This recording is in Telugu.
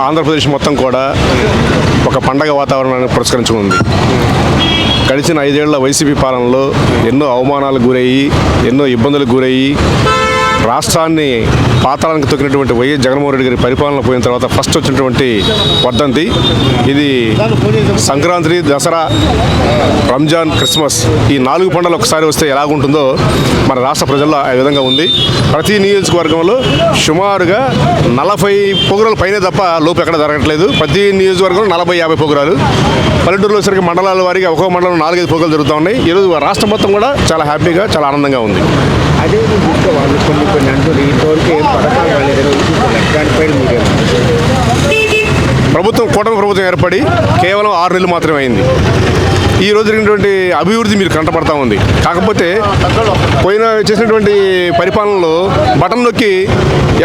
ఆంధ్రప్రదేశ్ మొత్తం కూడా ఒక పండగ వాతావరణాన్ని పురస్కరించుకుంది. గడిచిన 5 ఏళ్ల వైసీపీ పాలనలో ఎన్నో అవమానాలకు గురయ్యి, ఎన్నో ఇబ్బందులకు గురయ్యి, రాష్ట్రాన్ని పాతాళానికి తొక్కినటువంటి వైఎస్ జగన్మోహన్ రెడ్డి గారి పరిపాలన పోయిన తర్వాత ఫస్ట్ వచ్చినటువంటి వర్ధంతి ఇది. సంక్రాంతి, దసరా, రంజాన్, క్రిస్మస్ ఈ 4 పండుగలు ఒకసారి వస్తే ఎలాగుంటుందో మన రాష్ట్ర ప్రజల్లో ఆ విధంగా ఉంది. ప్రతి నియోజకవర్గంలో సుమారుగా 40 ప్రోగ్రాలు పైనే తప్ప లోపు ఎక్కడ జరగట్లేదు. ప్రతి నియోజకవర్గంలో 40-50 ప్రోగ్రాలు. పల్లెటూరులో సరికి మండలాల వారికి ఒక్కొక్క మండలం 4-5 ప్రోగ్రాలు జరుగుతూ ఉన్నాయి. ఈరోజు రాష్ట్రం మొత్తం కూడా చాలా హ్యాపీగా, చాలా ఆనందంగా ఉంది. అదే చూసుకోవాలి. కొన్ని అంటూ ఇంతవరకు ఏం పథకాలు రాలేదని దానిపై ప్రభుత్వం, కూటమి ప్రభుత్వం ఏర్పడి కేవలం 6 నెలలు మాత్రమే అయింది. ఈ రోజు జరిగినటువంటి అభివృద్ధి మీరు కంటపడతా ఉంది. కాకపోతే పోయిన చేసినటువంటి పరిపాలనలో బటన్ నొక్కి